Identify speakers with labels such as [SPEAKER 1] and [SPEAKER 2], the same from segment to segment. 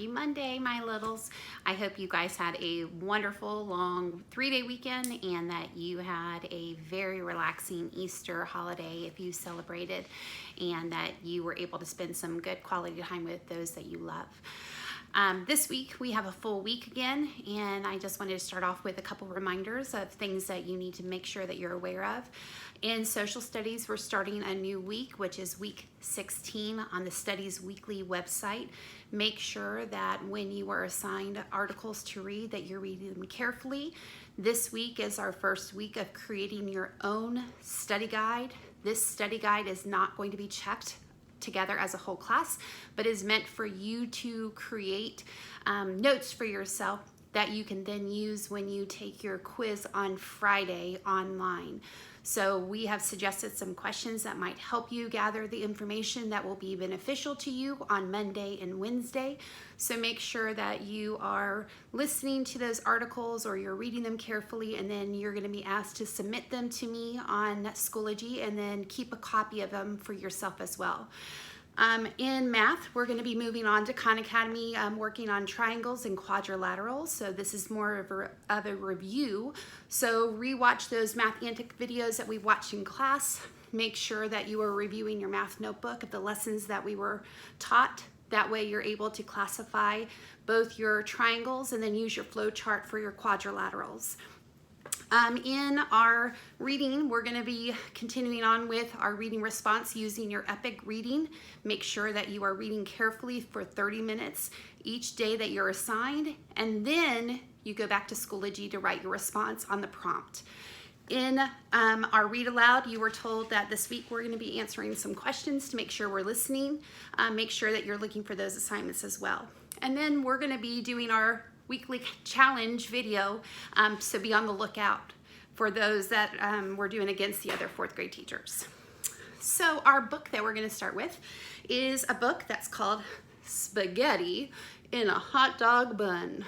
[SPEAKER 1] Happy Monday, my littles. I hope you guys had a wonderful long 3-day weekend and that you had a very relaxing Easter holiday if you celebrated, and that you were able to spend some good quality time with those that you love. This week we have a full week again, and I just wanted to start off with a couple reminders of things that you need to make sure that you're aware of. In social studies, we're starting a new week, which is week 16 on the Studies Weekly website. Make sure that when you are assigned articles to read, that you're reading them carefully. This week is our first week of creating your own study guide. This study guide is not going to be checked together as a whole class, but is meant for you to create notes for yourself that you can then use when you take your quiz on Friday online. So we have suggested some questions that might help you gather the information that will be beneficial to you on Monday and Wednesday. So make sure that you are listening to those articles or you're reading them carefully, and then you're going to be asked to submit them to me on Schoology, and then keep a copy of them for yourself as well. In math, we're going to be moving on to Khan Academy, working on triangles and quadrilaterals. So this is more of a review. So rewatch those Math Antic videos that we watched in class. Make sure that you are reviewing your math notebook of the lessons that we were taught. That way you're able to classify both your triangles and then use your flow chart for your quadrilaterals. In our reading, we're going to be continuing on with our reading response using your EPIC reading. Make sure that you are reading carefully for 30 minutes each day that you're assigned, and then you go back to Schoology to write your response on the prompt. In our read aloud, you were told that this week we're going to be answering some questions to make sure we're listening. Make sure that you're looking for those assignments as well. And then we're going to be doing our weekly challenge video, so be on the lookout for those that we're doing against the other 4th grade teachers. So our book that we're going to start with is a book that's called Spaghetti in a Hot Dog Bun.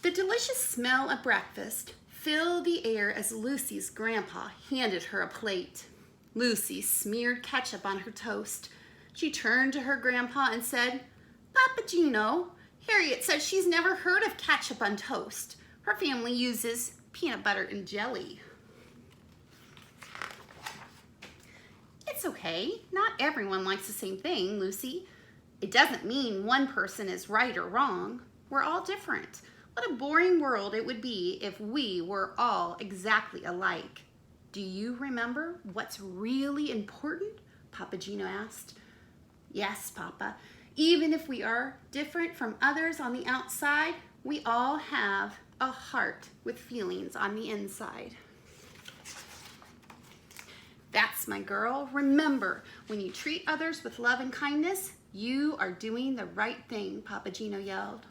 [SPEAKER 1] The delicious smell of breakfast filled the air as Lucy's grandpa handed her a plate. Lucy smeared ketchup on her toast. She turned to her grandpa and said, "Papa Gino, Harriet says she's never heard of ketchup on toast. Her family uses peanut butter and jelly." "It's okay. Not everyone likes the same thing, Lucy. It doesn't mean one person is right or wrong. We're all different. What a boring world it would be if we were all exactly alike. Do you remember what's really important?" Papa Gino asked. "Yes, Papa. Even if we are different from others on the outside, we all have a heart with feelings on the inside." "That's my girl. Remember, when you treat others with love and kindness, you are doing the right thing," Papa Gino yelled.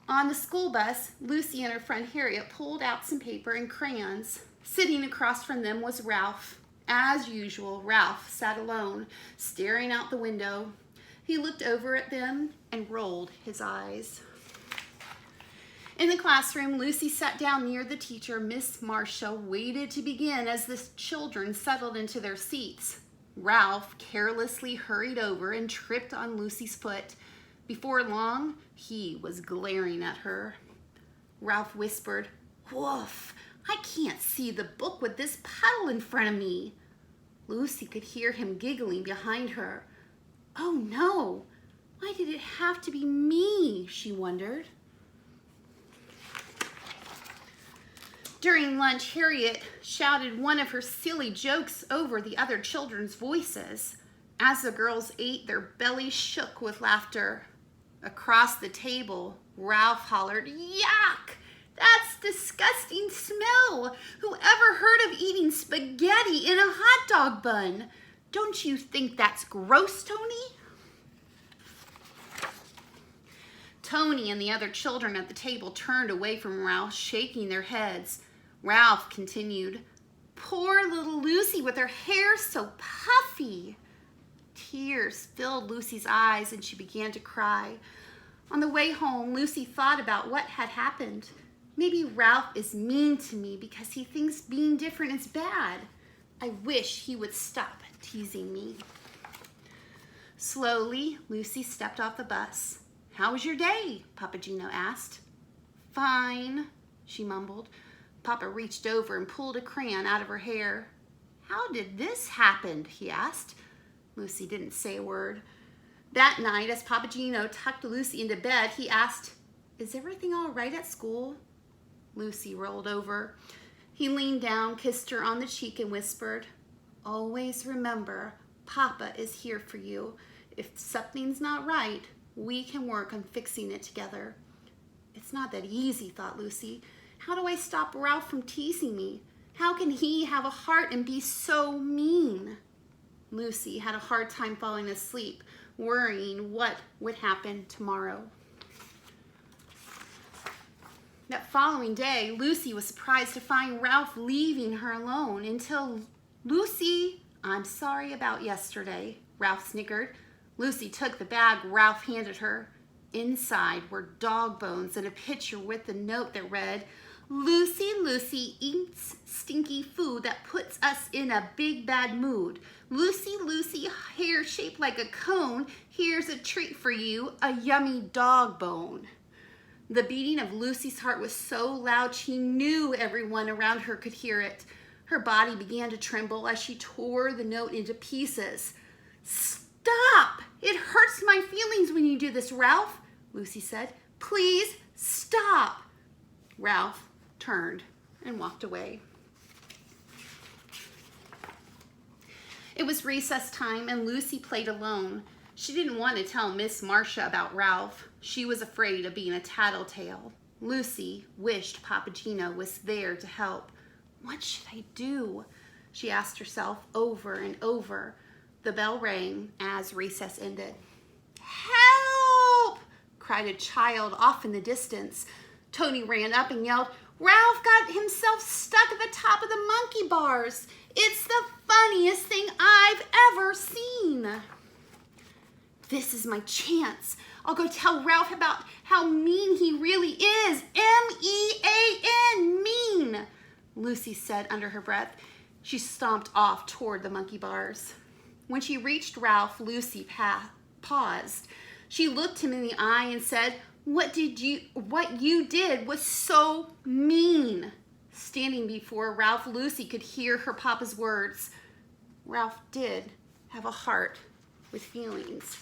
[SPEAKER 1] On the school bus, Lucy and her friend Harriet pulled out some paper and crayons. Sitting across from them was Ralph. As usual, Ralph sat alone, staring out the window. He looked over at them and rolled his eyes. In the classroom, Lucy sat down near the teacher. Miss Marcia waited to begin as the children settled into their seats. Ralph carelessly hurried over and tripped on Lucy's foot. Before long, he was glaring at her. Ralph whispered, "Woof, I can't see the book with this puddle in front of me." Lucy could hear him giggling behind her. "Oh no, why did it have to be me?" she wondered. During lunch, Harriet shouted one of her silly jokes over the other children's voices. As the girls ate, their bellies shook with laughter. Across the table, Ralph hollered, "Yuck! That's disgusting smell! Whoever heard of eating spaghetti in a hot dog bun? Don't you think that's gross, Tony?" Tony and the other children at the table turned away from Ralph, shaking their heads. Ralph continued, "Poor little Lucy with her hair so puffy." Tears filled Lucy's eyes and she began to cry. On the way home, Lucy thought about what had happened. Maybe Ralph is mean to me because he thinks being different is bad. I wish he would stop teasing me. Slowly, Lucy stepped off the bus. "How was your day?" Papa Gino asked. "Fine," she mumbled. Papa reached over and pulled a crayon out of her hair. "How did this happen?" he asked. Lucy didn't say a word. That night, as Papa Gino tucked Lucy into bed, he asked, "Is everything all right at school?" Lucy rolled over. He leaned down, kissed her on the cheek, and whispered, "Always remember, Papa is here for you. If something's not right, we can work on fixing it together." "It's not that easy," thought Lucy. "How do I stop Ralph from teasing me? How can he have a heart and be so mean?" Lucy had a hard time falling asleep, worrying what would happen tomorrow. That following day, Lucy was surprised to find Ralph leaving her alone until "Lucy, I'm sorry about yesterday," Ralph snickered. Lucy took the bag Ralph handed her. Inside were dog bones and a picture with a note that read, "Lucy, Lucy eats stinky food that puts us in a big bad mood. Lucy, Lucy, hair shaped like a cone. Here's a treat for you, a yummy dog bone." The beating of Lucy's heart was so loud she knew everyone around her could hear it. Her body began to tremble as she tore the note into pieces. "Stop! It hurts my feelings when you do this, Ralph," Lucy said. "Please stop." Ralph turned and walked away. It was recess time and Lucy played alone. She didn't want to tell Miss Marcia about Ralph. She was afraid of being a tattletale. Lucy wished Papa Gino was there to help. "What should I do?" she asked herself over and over. The bell rang as recess ended. "Help!" cried a child off in the distance. Tony ran up and yelled, "Ralph got himself stuck at the top of the monkey bars. It's the funniest thing I've ever seen." "This is my chance. I'll go tell Ralph about how mean he really is. M-E-A-N, mean," Lucy said under her breath. She stomped off toward the monkey bars. When she reached Ralph, Lucy paused. She looked him in the eye and said, What you did was so mean." Standing before Ralph, Lucy could hear her papa's words. Ralph did have a heart with feelings.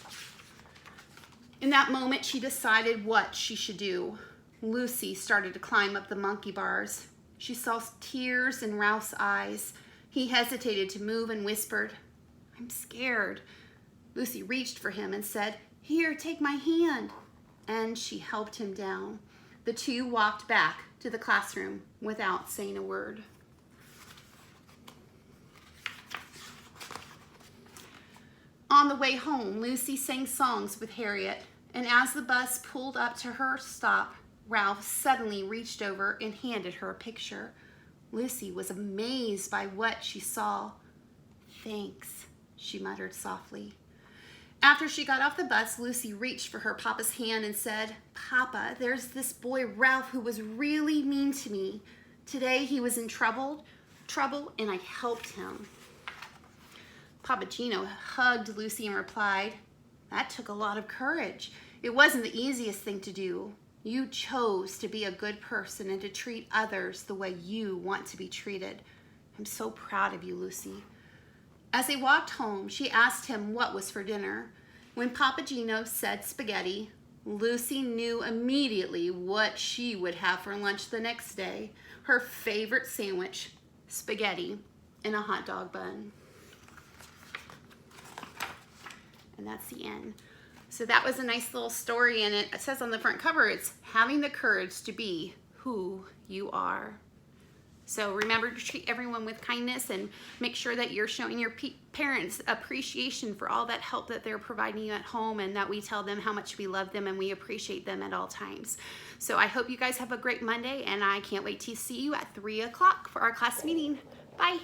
[SPEAKER 1] In that moment, she decided what she should do. Lucy started to climb up the monkey bars. She saw tears in Ralph's eyes. He hesitated to move and whispered, "I'm scared." Lucy reached for him and said, "Here, take my hand." And she helped him down. The two walked back to the classroom without saying a word. On the way home, Lucy sang songs with Harriet, and as the bus pulled up to her stop, Ralph suddenly reached over and handed her a picture. Lucy was amazed by what she saw. "Thanks," she muttered softly. After she got off the bus, Lucy reached for her papa's hand and said, "Papa, there's this boy Ralph who was really mean to me. Today he was in trouble, and I helped him." Papa Gino hugged Lucy and replied, "That took a lot of courage. It wasn't the easiest thing to do. You chose to be a good person and to treat others the way you want to be treated. I'm so proud of you, Lucy." As they walked home, she asked him what was for dinner. When Papa Gino said spaghetti, Lucy knew immediately what she would have for lunch the next day. Her favorite sandwich, spaghetti and a hot dog bun. And that's the end. So that was a nice little story, and it says on the front cover, it's having the courage to be who you are. So remember to treat everyone with kindness and make sure that you're showing your parents appreciation for all that help that they're providing you at home, and that we tell them how much we love them and we appreciate them at all times. So I hope you guys have a great Monday, and I can't wait to see you at 3 o'clock for our class meeting. Bye.